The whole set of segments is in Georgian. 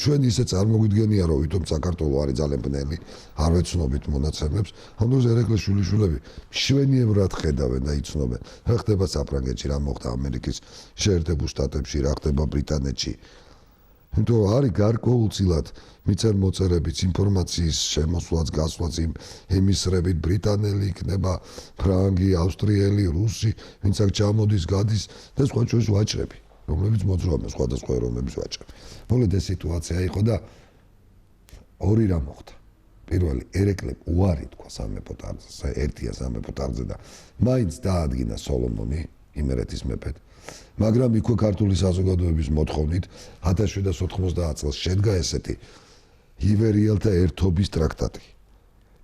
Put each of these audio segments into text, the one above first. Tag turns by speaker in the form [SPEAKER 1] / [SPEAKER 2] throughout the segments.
[SPEAKER 1] ჩვენ ისე წარმოგვიდგენია რომ ვითომ საქართველო არის ძალიან ბნელი არ ვეცნობით მონაცემებს ამ დროს ერეკლეს შვილიშვილები მშვენივრად ხედავენ და იცნობენ რა ხდება საფრანგეთში რა მოხდა ამერიკის შეერთებულ შტატებში რა ხდება ბრიტანეთში იმიტომ რომ არის გარკვეულწილად მიწერ-მოწერებიც ინფორმაციის შემოსვლაც გასვლაც იმ ემისრებით ბრიტანელი იქნება ფრანგი ავსტრიელი რუსი ვინც აქ ჩამოდის გადის და სხვა ჩვენს ვაჭრები რომლებიც მოძრაობენ სხვადასხვა ეროვნების ვაჭრები მოლედა სიტუაცია იყო და ორი რამ მოხდა პირველი ერეკლემ უარი თქვა სამეფო ტახტზე ერთია სამეფო ტახტზე და მაინც დაადგინა სოლომონი იმერეთის მეფედ მაგრამ იქვე ქართული საზოგადოების მოთხოვნით 1790 წელს შედგა ესეთი ივერიელთა ერთობის ტრაქტატი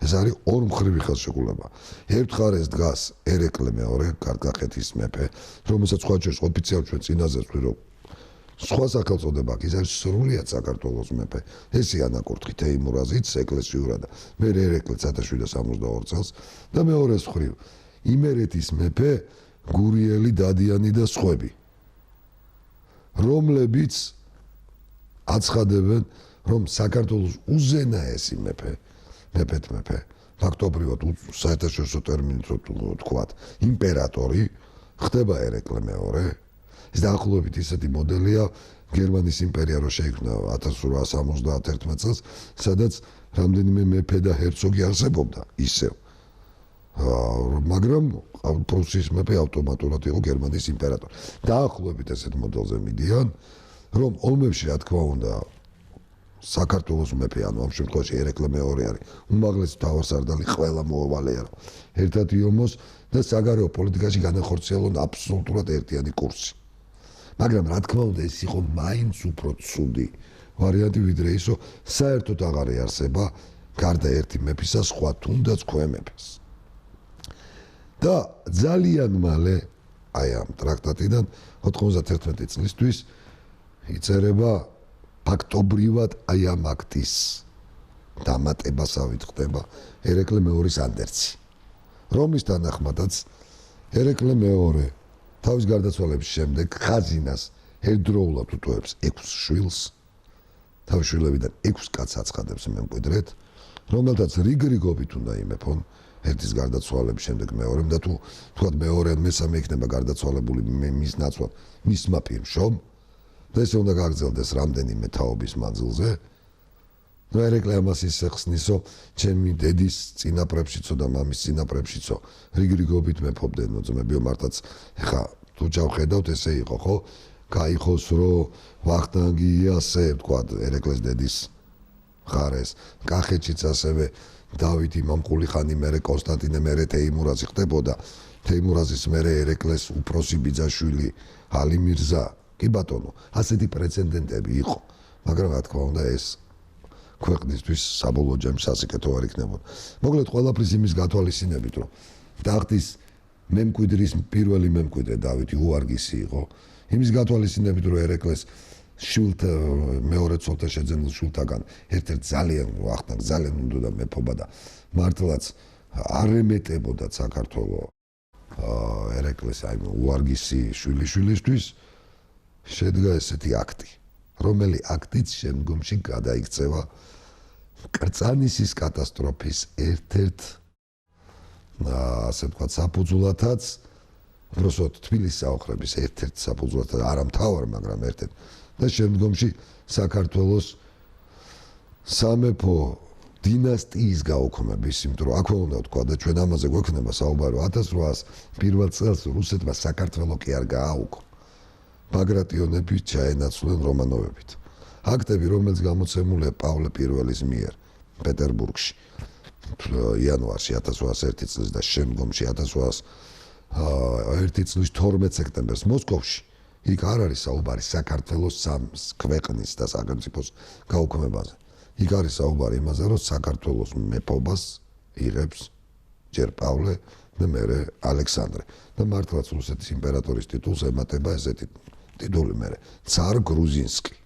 [SPEAKER 1] ეს არის ორმხრივი ხელშეკრულება ერთ მხარეს დგას ერეკლე მეორე კარგახეთის მეფე რომელსაც სხვა ჩვენს ოფიციალ ჩვენ წინაზე ვთქვი რომ სხვა სახელწოდება ის არის სრულიად საქართველოს მეფე ესე ანაკურთხი თეიმურაზიც ეკლესიურად მე ერეკლე 1772 წელს და მეორეს მხრივ იმერეთის მეფე გურიელი დადიანი და სხვები რომლებიც აცხადებენ რომ საქართველოს უზენაესი მეფე ფაქტობრივად საერთაშორისო ტერმინით რო თქვათ იმპერატორი ხდება ერეკლე მეორე ეს დაახლოებით ისეთი მოდელია გერმანიის იმპერია რო შეიქმნა 1871 წელს სადაც რამდენიმე მეფე და ჰერცოგი არსებობდა ისევ მაგრამ პრუსიის მეფე ავტომატურად იყო გერმანიის იმპერატორი დაახლოებით ესეთ მოდელზე მიდიან რომ ომებში რა თქმა უნდა საქართველოს მეფე ანუ ამ შემთხვევაში ერეკლე მეორე არის უმაღლესი მთავარსარდალი ყველა მოვალეა ერთად იომოს და საგარეო პოლიტიკაში განახორციელონ აბსოლუტურად ერთიანი კურსი მაგრამ რა თქმა უნდა ეს იყო მაინც უფრო ცუდი ვარიანტი ვიდრე ისო საერთოდ აღარ ეარსება გარდა ერთი მეფისა სხვა თუნდაც ქვემეფეს და ძალიან მალე აი ამ ტრაქტატიდან 91 წლისთვის იწერება ფაქტობრივად აი ამ აქტის დამატებასავით ხდება ერეკლე მეორის ანდერძი რომის თანახმადაც ერეკლე მეორე თავის გარდაცვალების შემდეგ ხაზინას ერთდროულად უტოვებს 6 შვილს თავის შვილებიდან 6 კაცს აცხადებს მემკვიდრედ რომელთაც რიგრიგობით უნდა იმეფონ ერთის გარდაცვალების შემდეგ მეორემ და თუ თქვათ მეორე ან მესამე იქნება გარდაცვალებული მის ნაცვლად მისმა პირშომ და ესე უნდა გაგრძელდეს რამდენიმე თაობის მანძილზე და ერეკლე ამას ისე ხსნისო ჩემი დედის წინაპრებშიცო და მამის წინაპრებშიცო რიგრიგობით მეფობდენო ძმებიო მართაც ეხა თუ ჩავხედავთ ესე იყო ხო გაიხოს რომ ვახტანგი ასე თქვათ ერეკლეს დედის ხარეს კახეთშიც ასევე დავითი მამყულიხანი მერე კონსტანტინე მერე თეიმურაზი ხდებოდა თეიმურაზის მერე ერეკლეს უფროსი ბიძაშვილი ალი მირზა კი ბატონო ასეთი პრეცედენტები იყო მაგრამ რა თქმა უნდა ეს ქვეყნისთვის საბოლოო ჯამში სასიკეთო არ იქნებოდა მოკლედ ყველაფრის იმის გათვალისწინებით რომ ტახტის მემკვიდრის პირველი მემკვიდრე დავითი უარგისი იყო იმის გათვალისწინებით რომ ერეკლეს შვილთა მეორე ცოლთა შეძენილ შვილთაგან ერთ-ერთ ძალიან ვახტანგ ძალიან უნდა მეფობა და მართლაც არ ემეტებოდა საქართველოს ერეკლეს აი უარგისი შვილიშვილისთვის შედგა ესეთი აქტი რომელი აქტიც შემდგომში გადაიქცევა კრწანისის კატასტროფის ერთ-ერთ ასე ვთქვათ საფუძვლათაც უბრალოდ თბილისის აოხრების ერთ-ერთ საფუძვლათად არა მთავარ მაგრამ ერთ-ერთ და შემდგომში საქართველოს სამეფო დინასტიის გაუქმების იმიტომ რომ აქვე უნდა ვთქვა და ჩვენ ამაზე გვექნება საუბარი 1801 წელს რუსეთმა საქართველო კი არ გააუქმა ბაგრატიონები ჩაენაცვლენ რომანოვებით აქტები რომელიც გამოცემულია პავლე პირველის მიერ პეტერბურგში იანვარში 1801 წელს და შემდგომში 1801 წლის 12 სექტემბერს მოსკოვში იქ არ არის საუბარი საქართველოს ქვეყნის და სახელმწიფოს გაუქმებაზე იქ არის საუბარი იმაზე რომ საქართველოს მეფობას იღებს ჯერ პავლე და მერე ალექსანდრე და მართლაც რუსეთის იმპერატორის ტიტულს ემატება ესეთი ტიტული მერე ცარ გრუზინსკი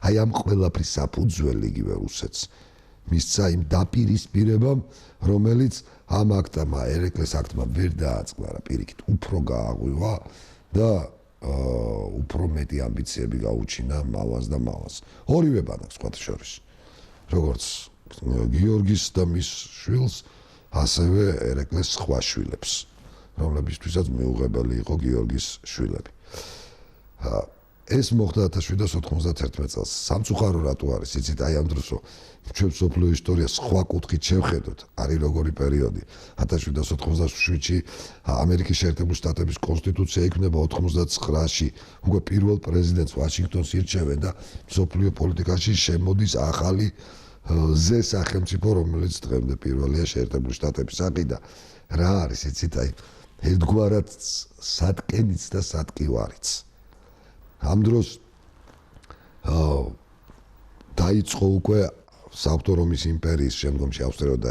[SPEAKER 1] აი ამ ყველაფრის საფუძველი იგივე რუსეთს მისცა იმ დაპირისპირებამ, რომელიც ამ აქტმა, ერეკლეს აქტმა ვერ დააწყდა, რა პირიქით, უფრო გააღვივა და უფრო მეტი ამბიციები გაუჩინა მავას და მავას. ორივე ბანაკს სხვათა შორის. როგორც გიორგის და მის შვილს, ასევე ერეკლეს სხვა შვილებს, რომლებისთვისაც მიუღებელი იყო გიორგის შვილები. ეს მოხდა 1791 წელს. სამწუხარო რატო არის, იცით, აი ამ დროსო ჩვენ სოფლიო ისტორიას სხვა კუთხით შევხედოთ, არის როგორი პერიოდი. 1787-ში ამერიკის შეერთებული შტატების კონსტიტუცია იქმნება 89-ში, უკვე პირველ პრეზიდენტს ვაშინგტონს ირჩევენ და სოფლიო პოლიტიკაში შემოდის ახალი ზე სახელმწიფო, რომელიც დღემდე პირველია შეერთებული შტატების აყიდა. რა არის, იცით, აი ერთგვარად სატკენიც და სატკივარიც. ამ დროს დაიწყო უკვე საღვთო რომის იმპერიის შემდგომში ავსტრიად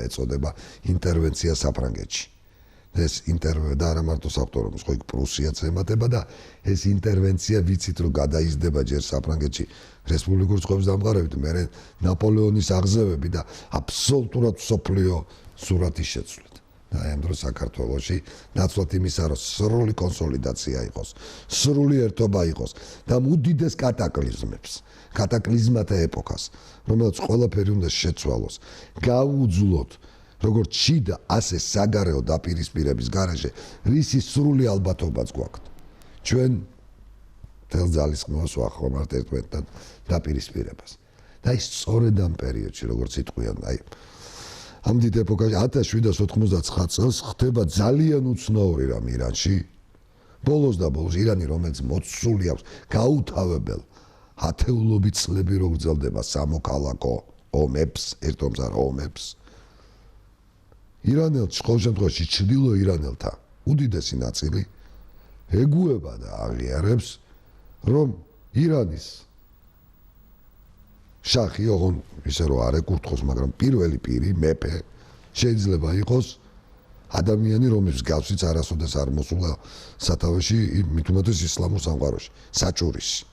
[SPEAKER 1] ეწოდება ინტერვენცია საფრანგეთში. ეს ინტერვენცია და არა მარტო საღვთო რომის, ხო იქ პრუსიაც ემატება და ეს ინტერვენცია ვიცით რომ გადაიზრდება ჯერ საფრანგეთში რესპუბლიკური წყობის დამყარებით, მერე ნაპოლეონის აღზევები და აბსოლუტურად სოფლიო სურათის შეცვლით. აი ამ დროს საქართველოში ნაცვლად იმისა, რომ სრული კონსოლიდაცია იყოს, სრული ერთობა იყოს და უდიდეს კატაკლიზმათა ეპოქას, რომელიც ყველაფერი უნდა შეცვალოს, გაუძლოთ როგორც შიდა, ასე საგარეო დაპირისპირების გარეშე, რისი სრული ალბათობაც გვაქვს. ჩვენ თელ ძალისხმევას ვახმართ ერთმანეთთან დაპირისპირებას. და ის სწორედ ამ პერიოდში, როგორც იტყვიან, აი ამ დიდ ეპოქაში 1799 წელს ხდება ძალიან უცნაური რამ ირანში. ბოლოს და ბოლოს ირანი, რომელიც მოცული აქვს გაუთავებელ ათეულობით წლები რო გრძელდება სამოქალაქო ომებს, ერთომზარ ომებს. ირანელს ყოველ შემთხვევაში ჩრდილო ირანელთა უდიდესი ნაწილი ეგუება და აღიარებს, რომ ირანის შახი, ოღონ ისე რომ არ ეკურთხოს, მაგრამ პირველი პირი, მეფე, შეიძლება იყოს ადამიანი, რომლის გასვიც არასოდეს არ მოსულა სათავეში, მით უმეტეს ისლამურ სამყაროში, საჭურისი.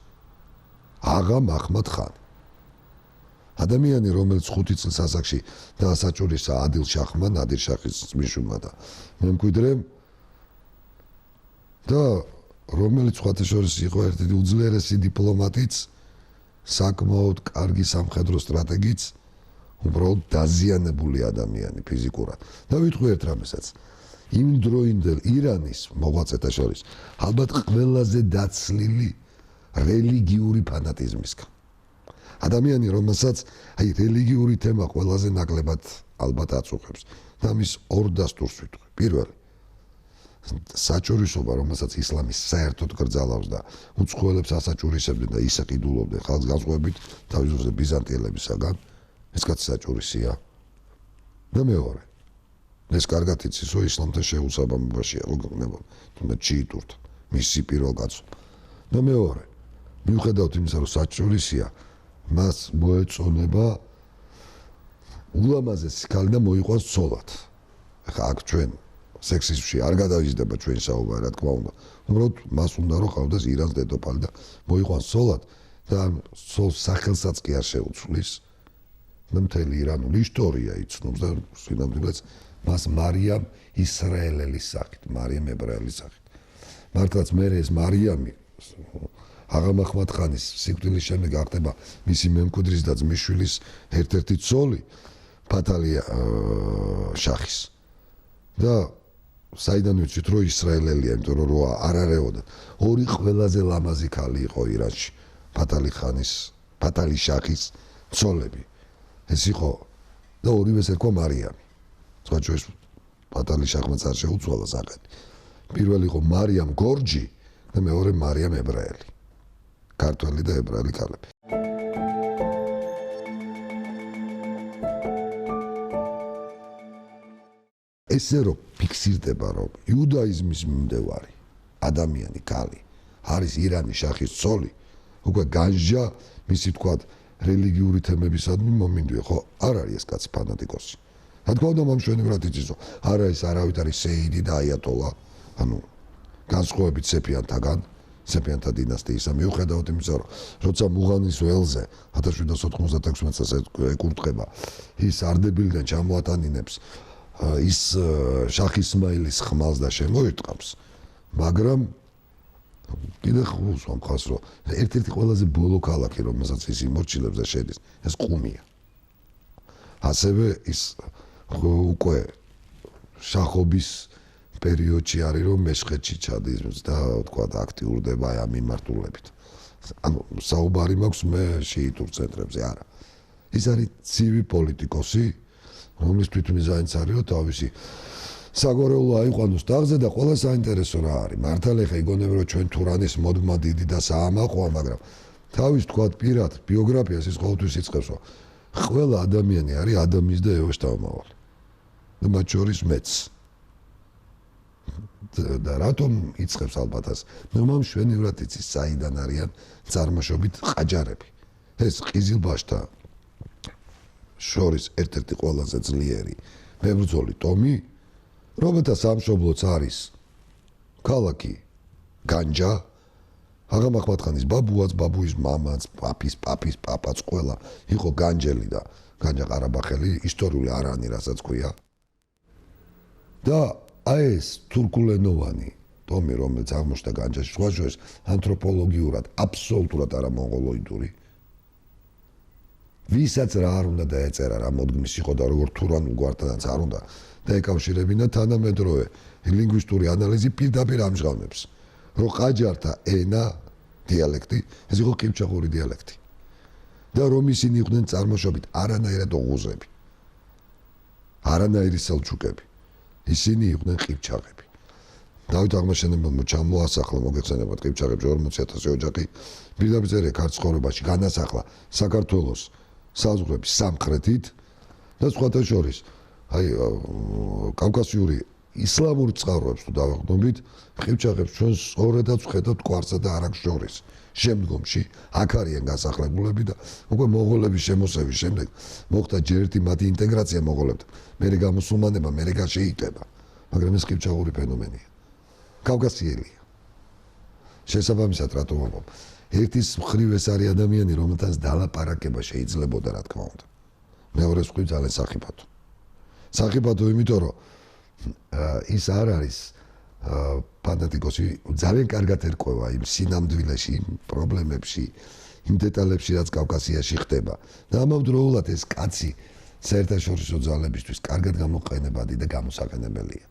[SPEAKER 1] აღა მაჰმად ხანი. ადამიანი, რომელიც 5 წლის ასაკში დაასაჭურისა ადილ შაჰმა, ნადირ შაჰის ძმისშვილმა და მემკვიდრემ და რომელიც სხვათა შორის იყო ერთ-ერთი უძლიერესი დიპლომატიც, საკმაოდ კარგი სამხედრო სტრატეგიც, უბრალოდ დაზიანებული ადამიანი ფიზიკურად. და ვიტყვი ერთ რამესაც, იმ დროინდელ ირანის მოღვაწეთა შორის ალბათ ყველაზე დაცლილი რელიგიური ფანატიზმისგან. ადამიანი, რომელსაც აი რელიგიური თემა ყველაზე ნაკლებად ალბათ აწუხებს და მის ორ დასტურს ვიტყვი. პირველი, საჭურისობა, რომელსაც ისლამი საერთოდ გრძალავს და უცხოელებს ასაჭურისებდნენ და ისე ყიდულობდნენ ხალხს განსხვავებით თავისუფლად ბიზანტიელებისაგან, ეს კაცი საჭურისია. და მეორე, ეს კარგად იცის, რომ ისლამთან შეუსაბამობაშია, როგორ გქონებოდა, თუნდაც შიიტურთან, მისი პირველ კაცობა. და მეორე, მიუხედავად იმისა, რომ საჭურისია, მას მოეწონება ულამაზესი ქალი და მოიყვანს ცოლად. ახლა აქ ჩვენ სექსიზმში არ გადავიზრდება ჩვენი საუბარი, რა თქმა უნდა. უბრალოდ მას უნდა რომ ყავდეს ირანს დედოფალი და მოიყვანს ცოლად და ცოლს სახელსაც კი არ შეუცვლის. და მთელი ირანული ისტორია იცნობს და სინამდვილეც მას მარიამ ისრაელელის სახით, მარიამ ებრაელის სახით. მართლაც მე ეს მარიამი აღა მაჰმად ხანის სიკვდილის შემდეგ აღდება მისი მემკვიდრის და ძმისშვილის ერთ-ერთი ცოლი ფათალია შახის. და საიდან ვიცით, რომ ისრაელელია, იმიტომ რომ არ არეოდან. ორი ყველაზე ლამაზი ქალი იყო ირანში, ფათალი შახის ცოლები. ეს იყო და ორივეს ერქვა მარიამი. სხვა ჩვენს ფათალი შახმაც არ შეუცვალა საკეთი. პირველი იყო მარიამ გორჯი და მეორე მარიამ ებრაელი. ქართველი და ებრაელი ქალები. ესე რომ ფიქსირდება, რომ იუდაიზმის მიმდევარი ადამიანი, ქალი, არის ირანის შახის ცოლი, უკვე განსჯა მისი თქვათ რელიგიური თემებისადმი მომინდვია, ხო? არ არის ეს კაცი ფანატიკოსი. რა თქმა უნდა, მომშვენივრად იცის, რომ არ არის არავითარი სეიდი და აიატოლა, ანუ განსხვავებით სეფიანთაგან, სეფიანთა დინასტიისა, მიუხედავად იმისა, რომ როცა მუღანის ველზე 1796 წელს ეკურთხება, ის არდებილიდან ჩამოატანინებს ის შახ ისმაილის ხმალს და შემოირტყამს, მაგრამ კიდე ხულს მომხავს, რომ ერთ-ერთი ყველაზე ბოლო ქალაქი, რომელსაც ის იმორჩილებს და შედის, ეს ყუმია. ასევე ის უკვე შახობის პერიოდში არის, რომ მეშხეთში ჩადის და თქვა აქტიურდება აი ამ მიმართულებით. ანუ საუბარი მაქვს მე შიიტურ ცენტრებზე, არა. ის არის ცივი პოლიტიკოსი, რომლის თვითმიზანიც არის, რომ თავისი საგვარეულო აიყვანოს ტახტზე და ყველა საინტერესო რა არის. მართალია ხა იგონებ, რომ ჩვენ თურანის მოდმა დიდი და საამაყოა, მაგრამ თავის თქვათ პირად ბიოგრაფიას ის ყოველთვის იწყებს, რომ ყველა ადამიანი არის ადამის და ევას თავმავალი. და მათ შორის მეც. და რატომ იწყებს ალბათ ას? მე მშვენივრად იცის საიდან არიან წარმოშობით ყაჯარები. ეს ყიზილბაშთა შორის ერთ-ერთი ყველაზე ძლიერი მებრძოლი ტომი, რომელთა სამშობლოც არის ქალაქი განჯა, აღამ ახმადხანის ბაბუაც, ბაბუის მამაც, პაპის პაპაც ყველა იყო განჯელი და განჯა ყარაბაღელი, ისტორიული არანი, რასაც ქვია. და აი ეს თურქულენოვანი ტომი, რომელიც აღმოჩნდა განჯაში, სხვა შორის ანთროპოლოგიურად აბსოლუტურად არა მონღოლოიდური. ვისაც რა არ უნდა დაეწერა, რა მოდგმის იყო და როგორ თურანულ გვართანაც არ უნდა დაეკავშირებინა თანამედროვე ლინგვისტური ანალიზი პირდაპირ ამჟღავნებს, რომ ყაჯართა ენა, დიალექტი, ეს იყო ყიფჩაღური დიალექტი. და რომ ისინი იყვნენ წარმოშობით არანაირად ოღუზები, არანაირი სელჩუკები. ისინი იყვნენ ყიფჩაღები. დავით აღმაშენებელმა ჩამოასახლა მოგეხსენებათ ყიფჩაღებში 40,000 ოჯახი პირდაპირ ქართულ ცხოვრებაში განასახლა საქართველოს საზღვრების სამხრეთით და სხვათა შორის აი კავკასიური ისლამური წყაროებს თუ დავაყრდნობით, ყიფჩაღებს ჩვენ სწორედაც ვხედავთ კვარსა და არაკს შორის. შემდგომში აქ არიან გასახლებულები და უკვე მონღოლების შემოსევის შემდეგ მოხდა ჯერ ერთი მათი ინტეგრაცია მონღოლებთან. მერე გამუსულმანებმა, მერე გაშეიტება, მაგრამ ეს ყიფჩაღური ფენომენია. კავკასიელია. შესაბამისად რატომ ვამბობ? ერთის მხრივ ეს არის ადამიანი, რომელთანაც დალაპარაკება შეიძლებოდა, რა თქმა უნდა. მეორეს მხრივ ძალიან სახიფათო. სახიფათო იმიტომ, რომ ის არ არის ფანატიკოსი, ძალიან კარგად ერკვევა იმ სინამდვილეში, იმ პრობლემებში, იმ დეტალებში, რაც კავკასიაში ხდება. და ამავდროულად ეს კაცი საერთაშორისო ძალებისთვის კარგად გამოყენებადი და გამოსაყენებელია.